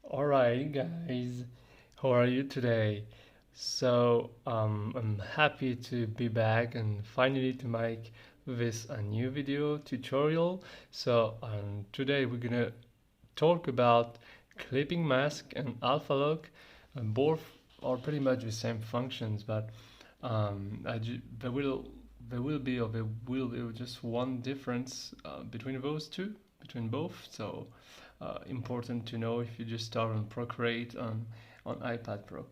Alright, guys, how are you today? I'm happy to be back and finally to make this a new video tutorial. Today we're gonna talk about clipping mask and alpha lock. Both are pretty much the same functions, but there will be just one difference between those two, between both. Important to know if you just start on Procreate on iPad Pro.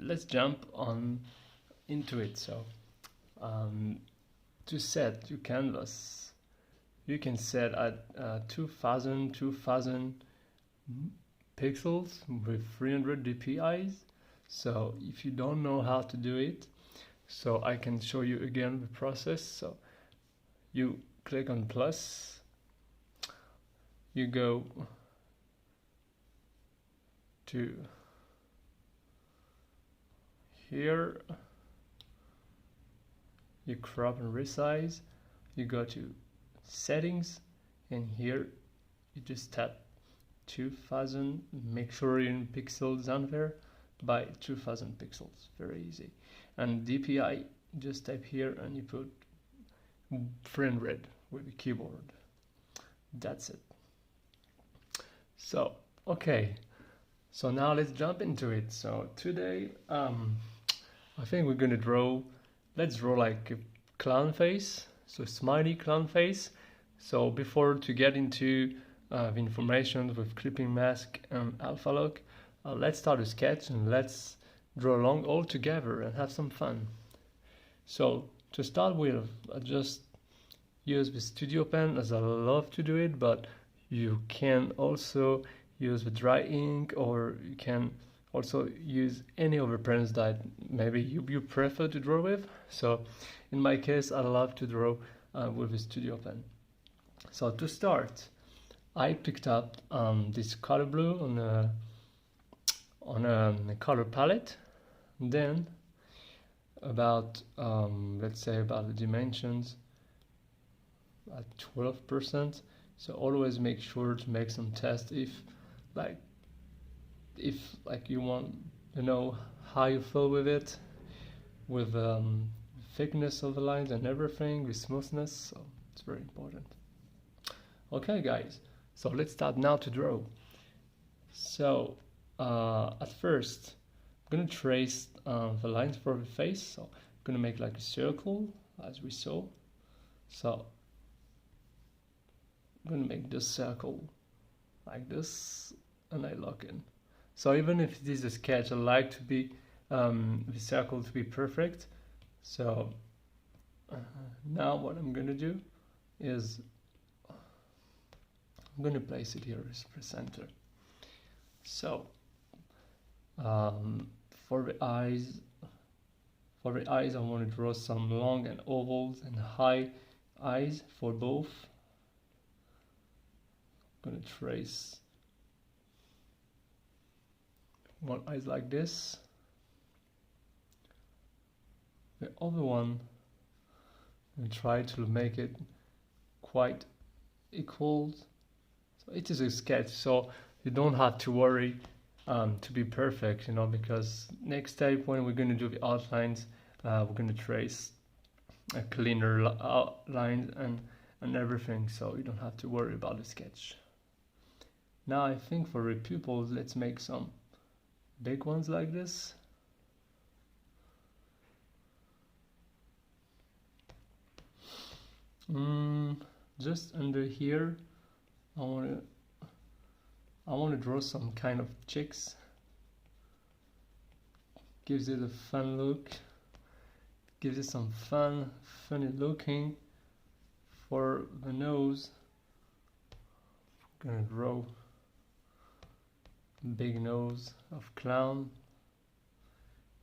Let's jump on into it. Um, to set your canvas, you can set at 2000 pixels with 300 dpi. So if you don't know how to do it, so I can show you again the process. So you click on plus, you go to here, you crop and resize, you go to settings, and here you just tap 2000, make sure you're in pixels on there by 2000 pixels, very easy. And DPI, just type here and you put 300 with the keyboard. That's it. So okay, so now let's jump into it. So today I think we're gonna let's draw like a clown face, so smiley clown face. So before to get into the information with clipping mask and alpha lock, let's start a sketch and let's draw along all together and have some fun. So to start with, I just use the studio pen as I love to do it, but you can also use the dry ink, or you can also use any other pens that maybe you prefer to draw with. So in my case, I love to draw with the studio pen. So to start, I picked up this color blue on a color palette. Then about let's say about the dimensions at 12%. So always make sure to make some tests if you want to know how you feel with it, with thickness of the lines and everything, with smoothness. So it's very important. Okay, guys, so let's start now to draw. So at first I'm gonna trace the lines for the face. So I'm gonna make like a circle as we saw. So I'm gonna make this circle like this and I lock in. So even if it is a sketch, I like to be the circle to be perfect. So now what I'm gonna do is I'm gonna place it here as the center. So for the eyes I want to draw some long and ovals and high eyes for both. I'm gonna trace one eye like this. The other one, we try to make it quite equal. So it is a sketch, so you don't have to worry to be perfect, because next step when we're going to do the outlines, we're going to trace a cleaner lines and everything, so you don't have to worry about the sketch. Now I think for the pupils, let's make some big ones like this. Just under here, I want to draw some kind of chicks. Gives it a fun look. Gives it some funny looking. For the nose, I'm gonna draw a big nose of clown.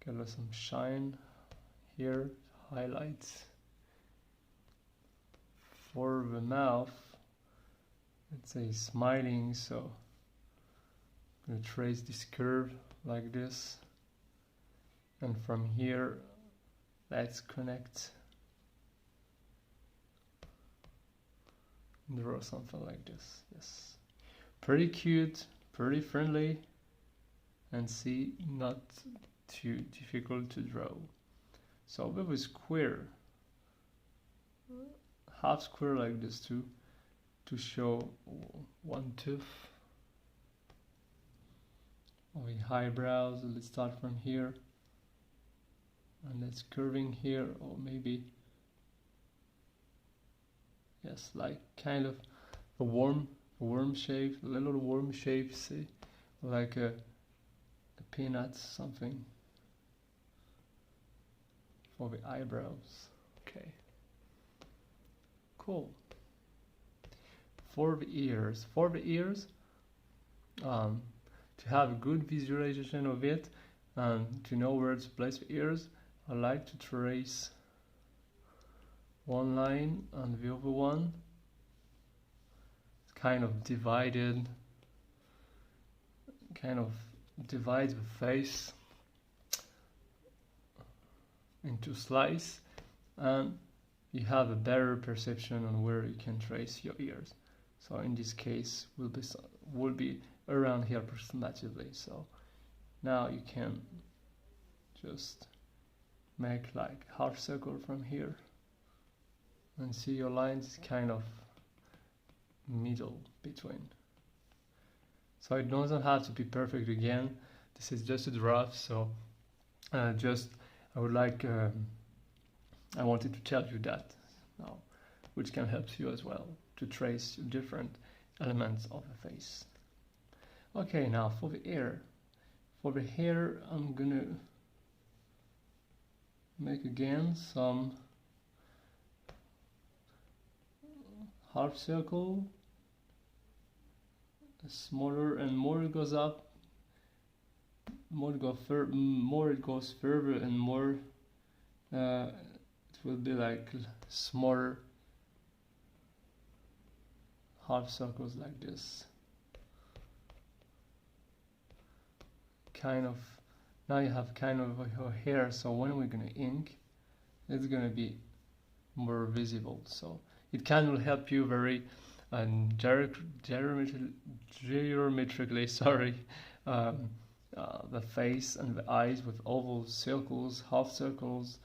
Give it some shine here, highlights. For the mouth, let's say smiling, so I'm going to trace this curve like this, and from here let's connect, draw something like this. Yes, pretty cute, pretty friendly and see not too difficult to draw. So with a square, half square like this too, to show one tooth of the eyebrows. Let's start from here and let's curving here, or maybe yes, like kind of a worm shape, a little worm shape, see, like a peanut, something for the eyebrows. Okay, cool. For the ears, to have a good visualization of it and to know where to place the ears, I like to trace one line and the other one. It's kind of divided, kind of divides the face into slice, and you have a better perception on where you can trace your ears. So in this case will be around here approximately. So now you can just make like half circle from here and see your lines kind of middle between. So it doesn't have to be perfect again. This is just a draft, so I would like I wanted to tell you that now, which can help you as well to trace different elements of the face. Okay, now for the hair. For the hair, I'm gonna make again some half circle, smaller, and more it goes up, more it goes further, and more it will be like smaller half circles like this. Kind of, now you have kind of your hair, so when we're gonna ink, it's gonna be more visible. So it can help you very geometrically, sorry, the face and the eyes with oval circles, half circles,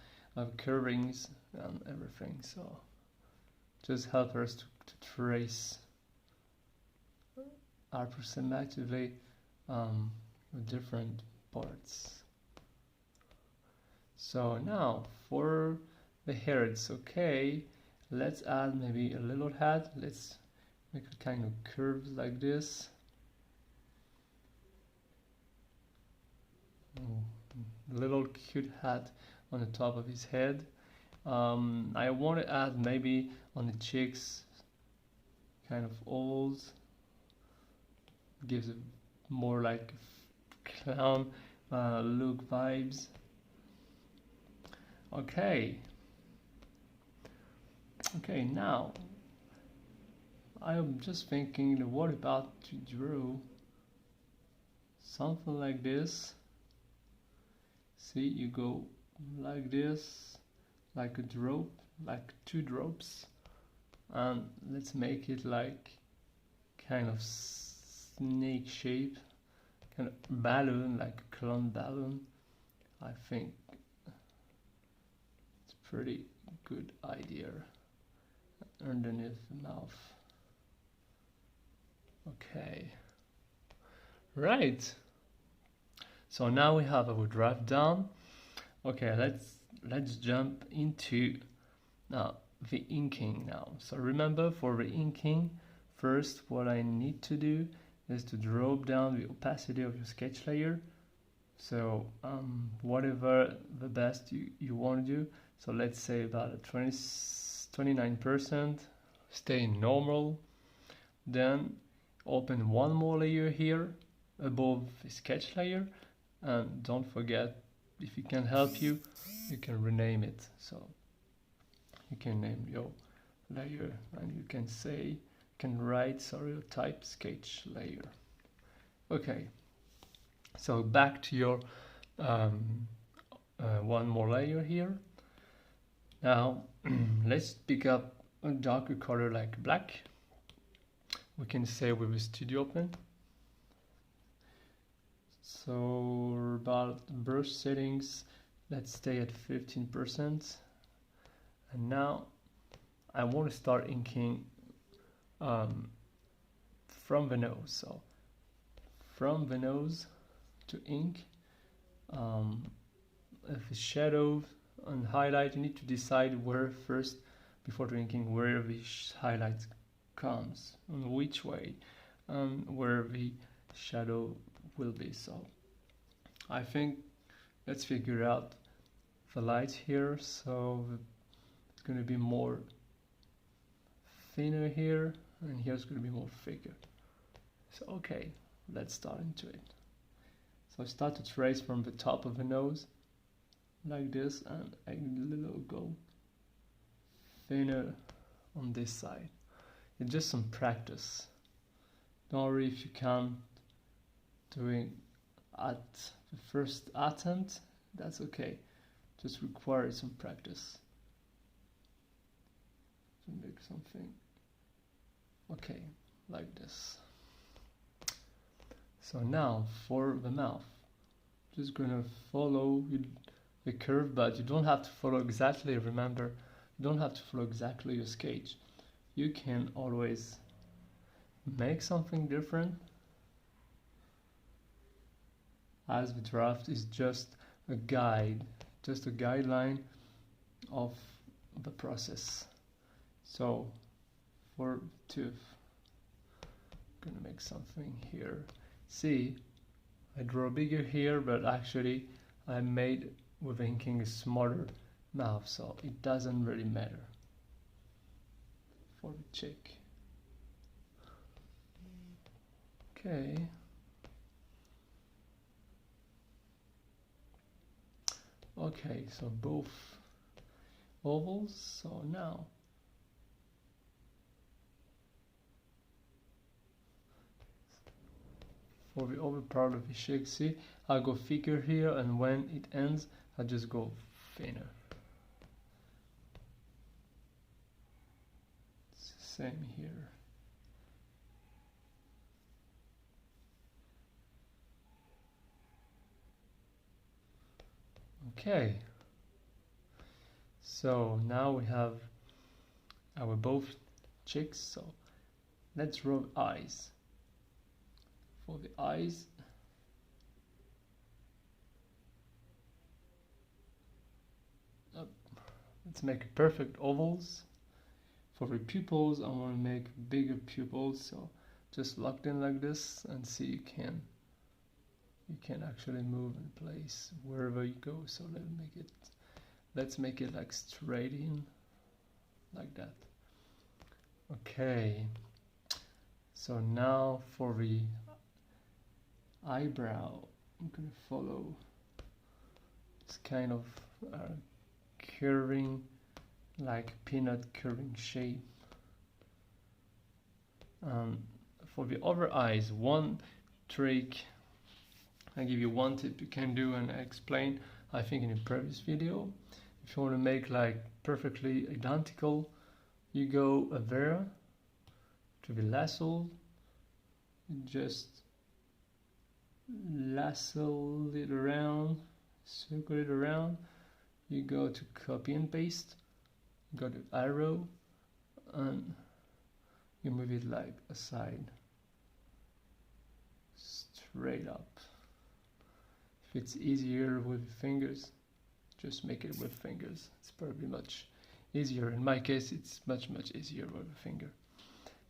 curvings, and everything. So just help us to trace approximatively different parts. So now for the hair, it's okay. Let's add maybe a little hat. Let's make it kind of curves like this. Little cute hat on the top of his head. I want to add maybe on the cheeks kind of ovals. Gives it more like clown look vibes. Okay, now I'm just thinking, what about to draw something like this? See, you go like this, like a drop, like two drops, and let's make it like kind of snake shape, kind of balloon, like a clown balloon. I think it's pretty good idea underneath the mouth. Okay, right, so now we have our draft done. Okay, let's jump into the inking now. So remember, for the inking, first what I need to do is to drop down the opacity of your sketch layer. So whatever the best you want to do. So let's say about a 29%, stay normal. Then open one more layer here above the sketch layer, and don't forget, if it can help you, you can rename it. So you can name your layer, and you can type sketch layer. Okay, so back to your one more layer here. Now let's pick up a darker color like black. We can say with the studio open, So about brush settings, let's stay at 15%. And now I want to start inking from the nose. So from the nose to ink. If it's shadow and highlight, you need to decide where first, before to inking, where the highlight comes, and which way, where the shadow will be. So I think let's figure out the light here. So it's going to be more thinner here, and here's going to be more thicker. So okay, let's start into it. So I start to trace from the top of the nose like this, and a little go thinner on this side. It's just some practice. Don't worry if you can't do it at the first attempt, that's okay. Just requires some practice to make something okay like this. So now for the mouth, just gonna follow the curve, but you don't have to follow exactly. Remember, you don't have to follow exactly your sketch. You can always make something different, as the draft is just a guide, just a guideline of the process. So for tooth, I'm gonna make something here. See, I draw bigger here, but actually I made with inking a smaller mouth, so it doesn't really matter for the cheek. Okay. Okay, so both ovals. So now for the over part of the cheek, see, I'll go thicker here, and when it ends, I just go thinner. It's the same here. Okay, so now we have our both cheeks, so let's draw eyes. For the eyes, let's make perfect ovals. For the pupils, I want to make bigger pupils, so just locked in like this, and see you can actually move in place wherever you go. So let's make it like straight in like that. Okay, so now for the eyebrow, I'm gonna follow this kind of curving, like peanut curving shape. For the other eyes, one trick, I give you one tip you can do, and I explained I think in a previous video. If you want to make like perfectly identical, you go there to the lasso, just lasso it around, circle it around, you go to copy and paste, go to arrow, and you move it like aside, straight up. If it's easier with fingers, just make it with fingers. It's probably much easier. In my case, it's much easier with a finger.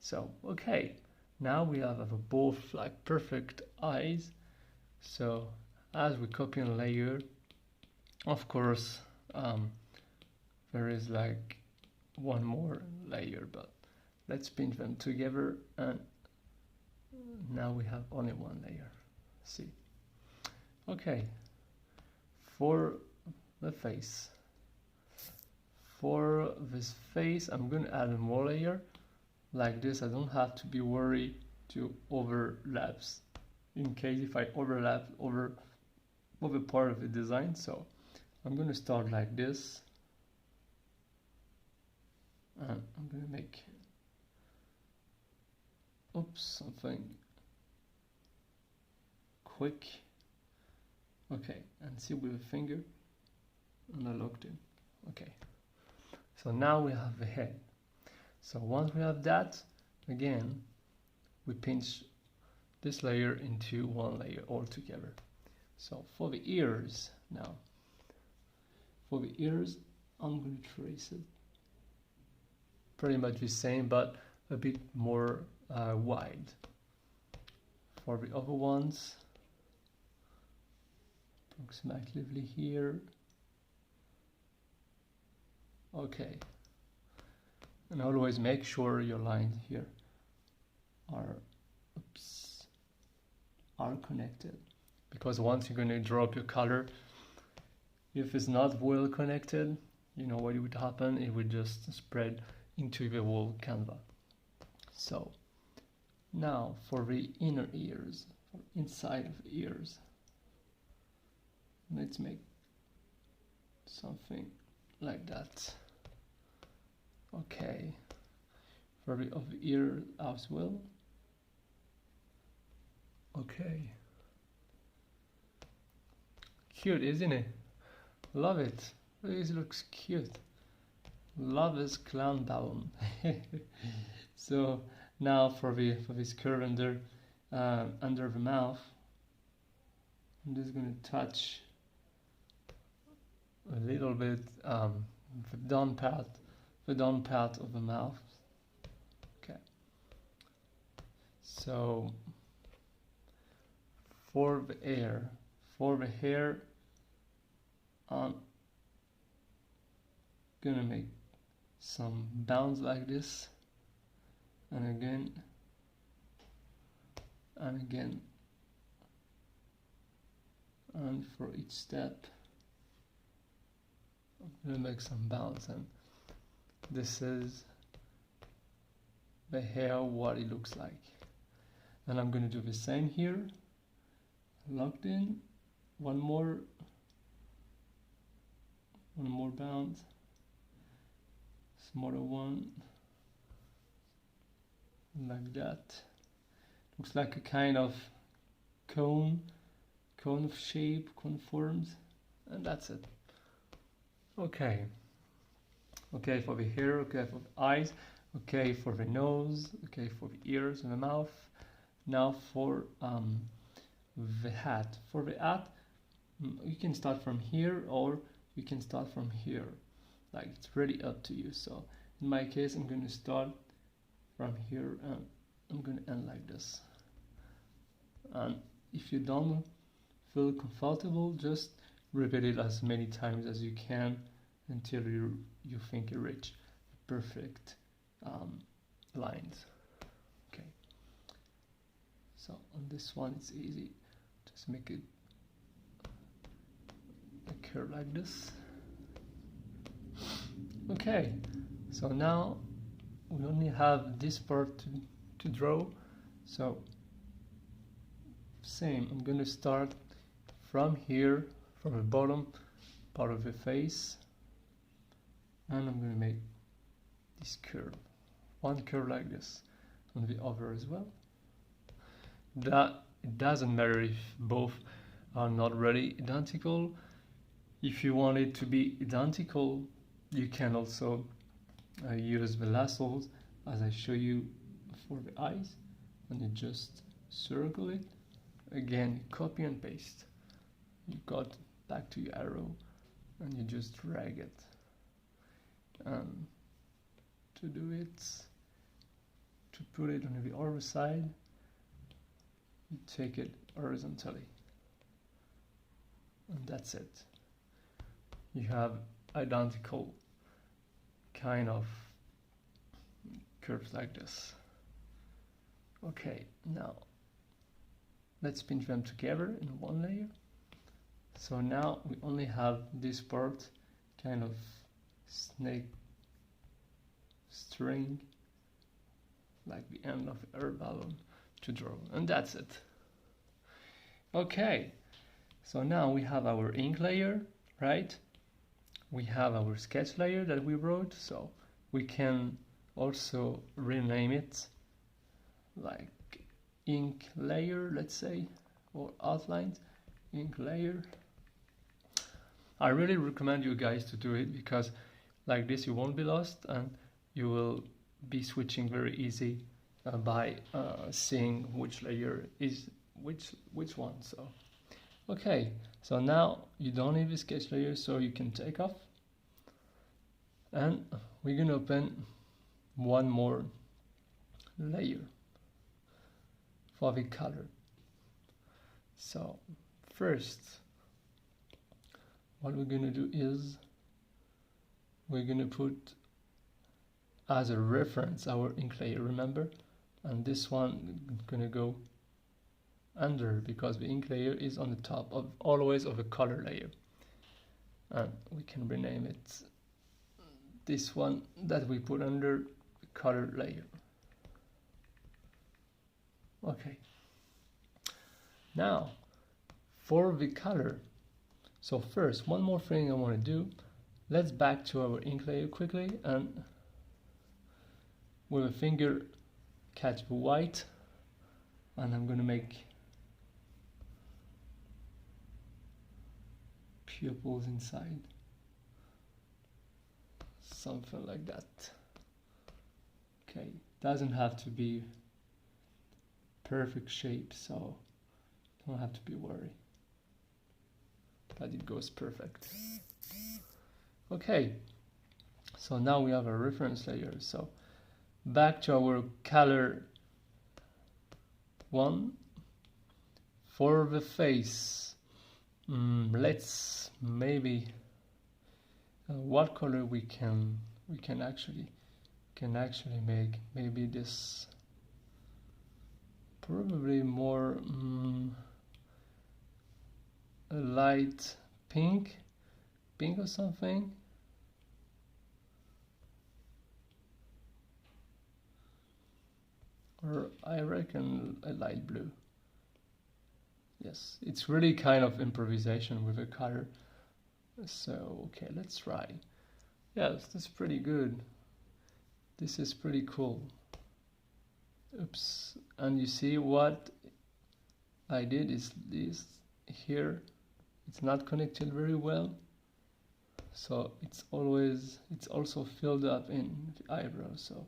So okay, now we have both like perfect eyes. So as we copy and layer, of course there is like one more layer, but let's pinch them together, and now we have only one layer. See, okay, for the face, for this face I'm gonna add more layer like this. I don't have to be worried to overlaps in case if I overlap over part of the design. So I'm gonna start like this, and I'm gonna make something quick Okay, and see with the finger, and I locked in. Okay, so now we have the head. So once we have that, again, we pinch this layer into one layer all together. So for the ears now, for the ears, I'm going to trace it pretty much the same, but a bit more wide. For the other ones, approximately here. Okay, and always make sure your lines here are connected, because once you're going to draw up your color, if it's not well connected, you know what would happen, it would just spread into the whole canvas. So now for the inner ears, or inside of the ears, let's make something like that. Okay, for the of the ear as well. Okay, cute, isn't it? Love it. This looks cute. Love this clown balloon. So now for this curve under the mouth, I'm just going to touch a little bit the down part of the mouth. Okay. So for the hair, I'm gonna make some bounds like this, and again, and for each step, I'm gonna make some bounds, and this is the hair, what it looks like. And I'm gonna do the same here, locked in, one more bound, smaller one, like that. Looks like a kind of cone of shape, cone forms, and that's it. Okay for the hair, okay for the eyes, okay for the nose, okay for the ears and the mouth. Now for the hat. For the hat, you can start from here or you can start from here. Like, it's really up to you. So in my case, I'm going to start from here and I'm going to end like this. And if you don't feel comfortable, just repeat it as many times as you can until you think you reach perfect lines. Okay. So on this one, it's easy. Just make it a curve like this. Okay. So now we only have this part to draw. So same, I'm going to start from here, from the bottom part of the face, and I'm going to make this curve, one curve like this, on the other as well. That it doesn't matter if both are not really identical. If you want it to be identical, you can also use the lassos as I show you for the eyes, and you just circle it. Again, copy and paste. You got back to your arrow and you just drag it. To do it, to put it on the other side, you take it horizontally. And that's it. You have identical kind of curves like this. Okay, now let's pinch them together in one layer. So now we only have this part, kind of snake string, like the end of the air balloon, to draw, and that's it. Okay, so now we have our ink layer, right? We have our sketch layer that we wrote, so we can also rename it like ink layer, let's say, or outlines. ink layer. I really recommend you guys to do it, because like this you won't be lost and you will be switching very easy by seeing which layer is which one. So okay, so now you don't need the sketch layer, so you can take off, and we're gonna open one more layer for the color. So first what we're gonna do is we're gonna put as a reference our ink layer, remember, and this one gonna go under, because the ink layer is on the top of always of a color layer, and we can rename it this one that we put under the color layer. Okay, now for the color, so first one more thing I want to do, let's back to our ink layer quickly, and with a finger catch the white, and I'm gonna make pupils inside, something like that. Okay, doesn't have to be perfect shape, so don't have to be worried that it goes perfect. Okay, so now we have a reference layer. So back to our color one. For the face, let's maybe what color we can actually make, maybe this, probably more a light pink or something. Or I reckon a light blue. Yes, it's really kind of improvisation with a color. So okay, let's try. Yes, that's pretty good. This is pretty cool. Oops, and you see what I did is this here, it's not connected very well, so it's also filled up in the eyebrow, so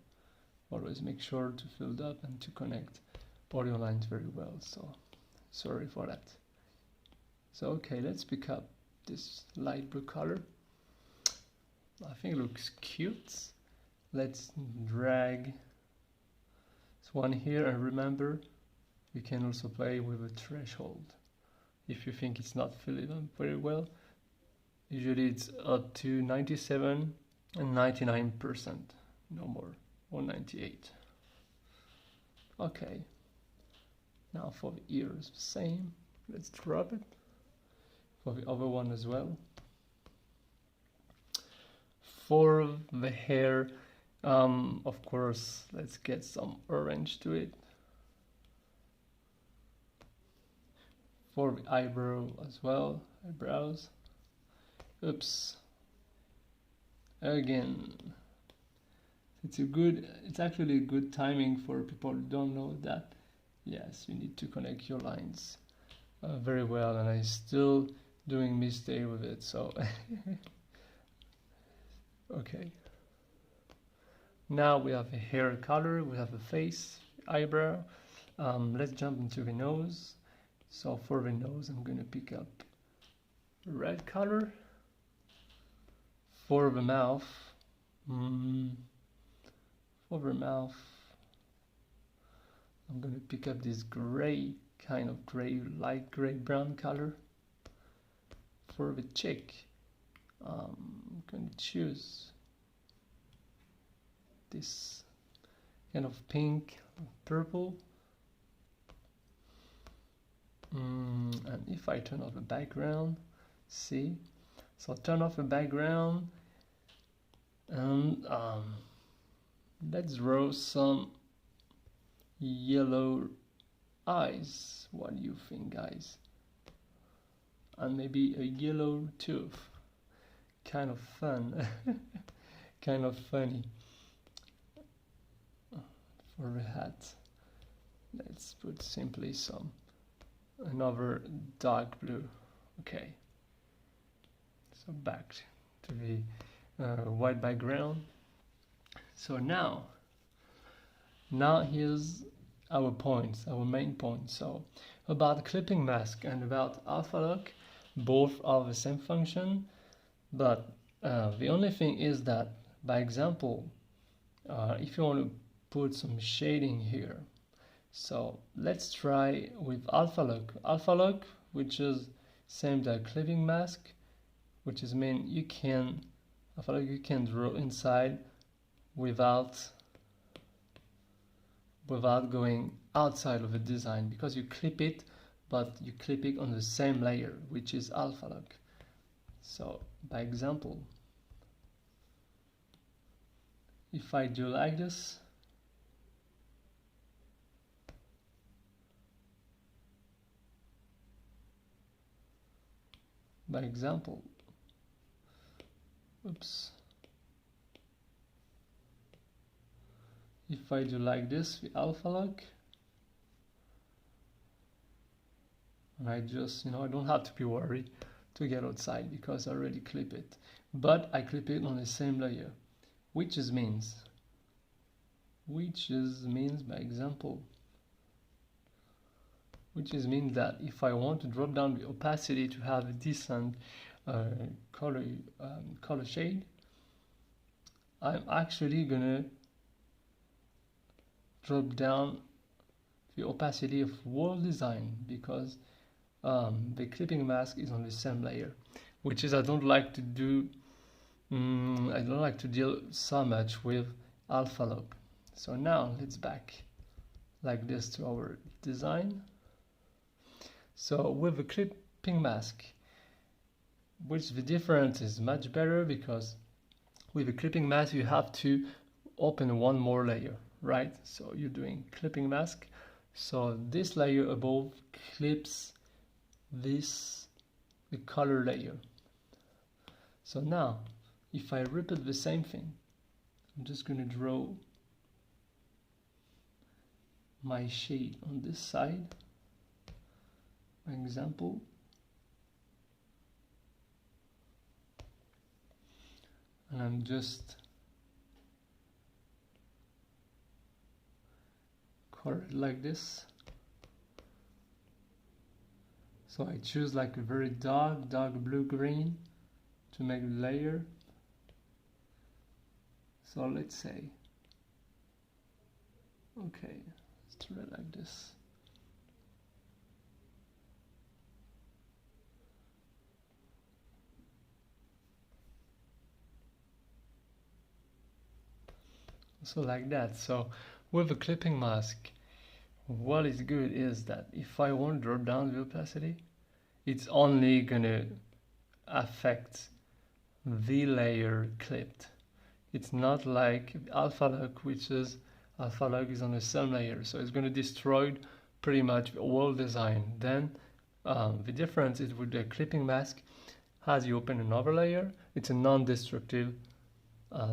always make sure to fill it up and to connect all your lines very well. So sorry for that. So okay, let's pick up this light blue color. I think it looks cute. Let's drag this one here, and remember you can also play with a threshold if you think it's not filling up very well. Usually it's up to 97 and 99%, no more, or 98. Okay, now for the ears, same. Let's drop it. For the other one as well. For the hair, of course, let's get some orange to it. For the eyebrow as well, eyebrows. Oops. Again, it's actually a good timing for people who don't know that. Yes, you need to connect your lines very well, and I'm still doing mistake with it, so okay. Now we have a hair color, we have a face, eyebrow. Let's jump into the nose. So for the nose, I'm gonna pick up red color. For the mouth, I'm gonna pick up this gray, kind of gray, light gray brown color. For the cheek, I'm gonna choose this kind of pink, purple. And if I turn off the background, see, so turn off the background, and let's draw some yellow eyes. What do you think, guys? And maybe a yellow tooth. Kind of fun. Kind of funny. For the hat, let's put simply some another dark blue. Okay, so back to the white background. So now here's our points, our main points. So about clipping mask and about alpha lock, both are the same function, but the only thing is that, by example, if you want to put some shading here, so let's try with alpha lock. Alpha lock, which is same as clipping mask, which is mean you can draw inside without going outside of the design, because you clip it, but you clip it on the same layer, which is alpha lock. So by example, if I do like this, by example, oops, if I do like this, the alpha lock, and I just, I don't have to be worried to get outside because I already clip it, but I clip it on the same layer, which means by example, which means that if I want to drop down the opacity to have a decent color shade, I'm actually gonna drop down the opacity of whole design, because the clipping mask is on the same layer, which is I don't like to do. I don't like to deal so much with alpha lock. So now let's back like this to our design. So with the clipping mask, which the difference is much better, because with the clipping mask you have to open one more layer, right? So you're doing clipping mask, so this layer above clips the color layer. So now if I repeat the same thing, I'm just going to draw my shade on this side, my example, and I'm just color it like this. So I choose like a very dark blue green to make the layer. So let's say, okay, let's try it like this. So like that. So with a clipping mask, what is good is that if I want to drop down the opacity, it's only gonna affect the layer clipped. It's not like alpha lock, which is alpha lock is on the same layer, so it's going to destroy pretty much the whole design. Then the difference is with the clipping mask, as you open another layer, it's a non-destructive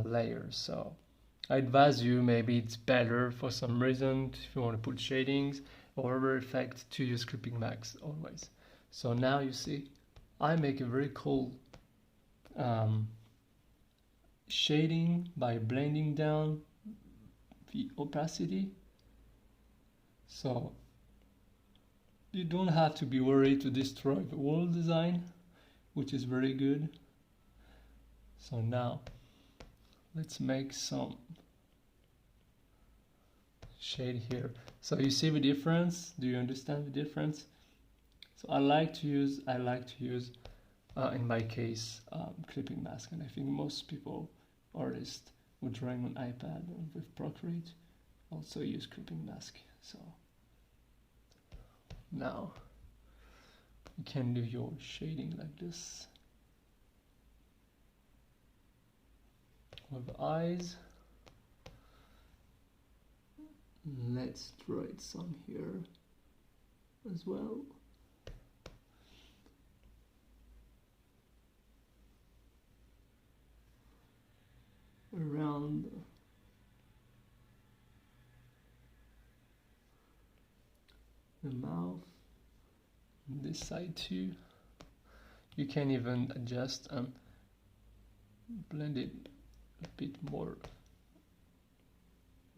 layer. So I advise you, maybe it's better for some reason if you want to put shadings or other effect, to use clipping mask always. So now you see I make a very cool shading by blending down the opacity, so you don't have to be worried to destroy the whole design, which is very good. So now let's make some shade here. So you see the difference? Do you understand the difference? So I like to use in my case clipping mask, and I think most people, artists who drawing on iPad or with Procreate, also use clipping mask. So now you can do your shading like this with eyes. Let's draw it some here as well. Around the mouth, this side too. You can even adjust and blend it a bit more,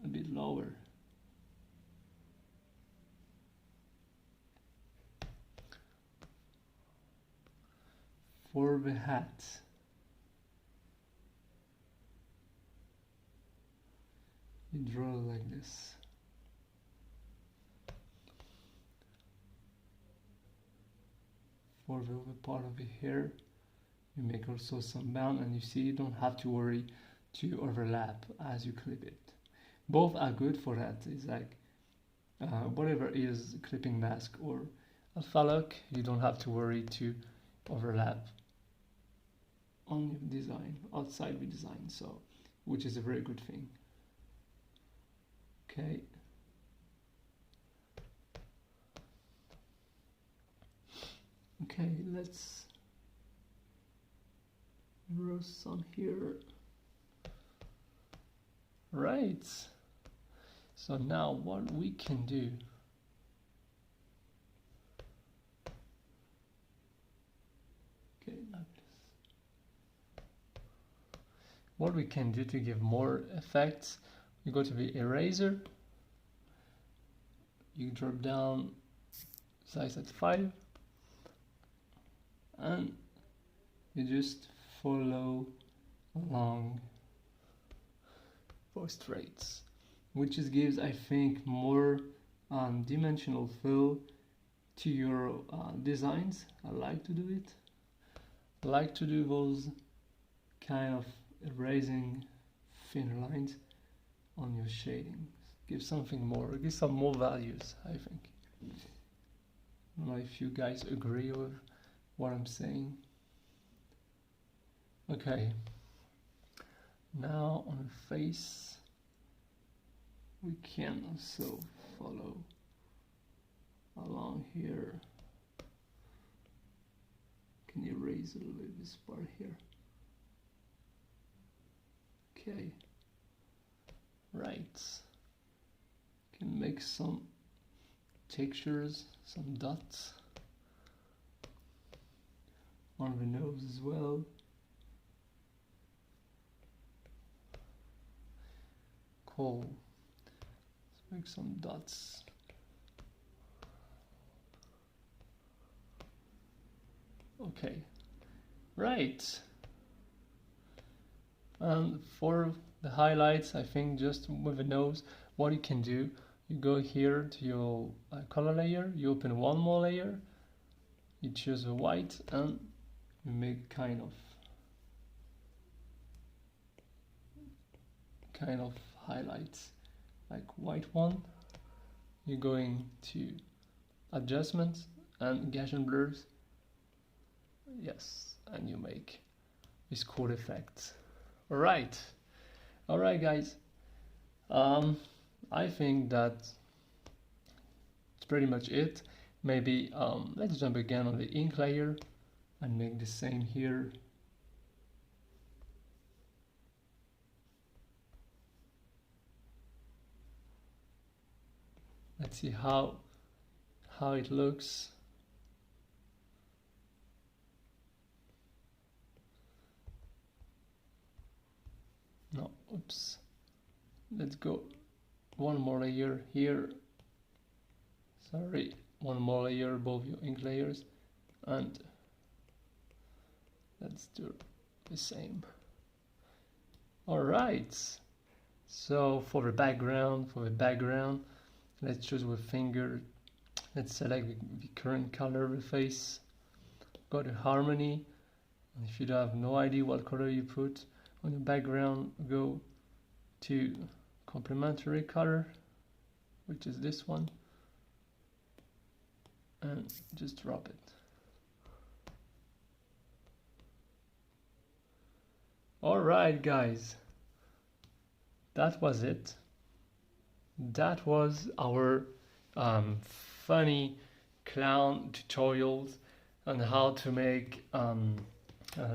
a bit lower. For the hat, you draw like this. For the other part of the hair, you make also some bound, and you see you don't have to worry to overlap as you clip it. Both are good for that. It's like whatever is clipping mask or alpha lock, you don't have to worry to overlap on your design, outside the design, so which is a very good thing. Okay. Okay, let's draw some here. Right. So now what we can do, okay, what we can do to give more effects, you go to the eraser, you drop down size at 5, and you just follow along those traits, which just gives, I think, more dimensional fill to your designs. I like to do it. I like to do those kind of erasing thinner lines on your shading. Give something more, give some more values, I think. I don't know if you guys agree with what I'm saying. Okay, now on the face, we can also follow along here. Can you erase a little bit this part here? Okay, right. Can make some textures, some dots on the nose as well. Cool. Let's make some dots. Okay, right. And for the highlights, I think just with the nose, what you can do, you go here to your color layer, you open one more layer, you choose the white, and you make kind of highlights, like white one. You're going to adjustments and Gaussian blurs, yes, and you make this cool effect. All right, guys. I think that's pretty much it. Maybe let's jump again on the ink layer and make the same here. Let's see how it looks. No, oops. Let's go one more layer here. Sorry, one more layer above your ink layers, and let's do the same. All right. So for the background, let's choose with finger. Let's select the current color of the face. Go to harmony. And if you have no idea what color you put on the background, go to complementary color, which is this one, and just drop it. All right, guys, that was it. That was our funny clown tutorials on how to make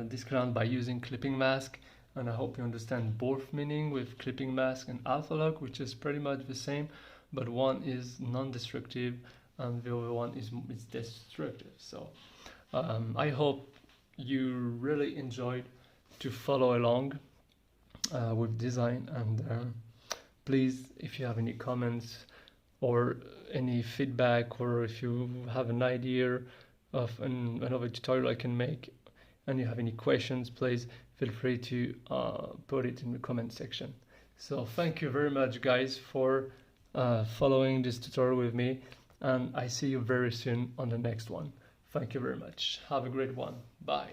this clown by using clipping mask. And I hope you understand both meaning with clipping mask and alpha lock, which is pretty much the same, but one is non-destructive, and the other one is destructive. So I hope you really enjoyed to follow along with design, and please, if you have any comments or any feedback, or if you have an idea of another tutorial I can make and you have any questions, please feel free to put it in the comment section. So thank you very much, guys, for following this tutorial with me, and I see you very soon on the next one. Thank you very much. Have a great one. Bye.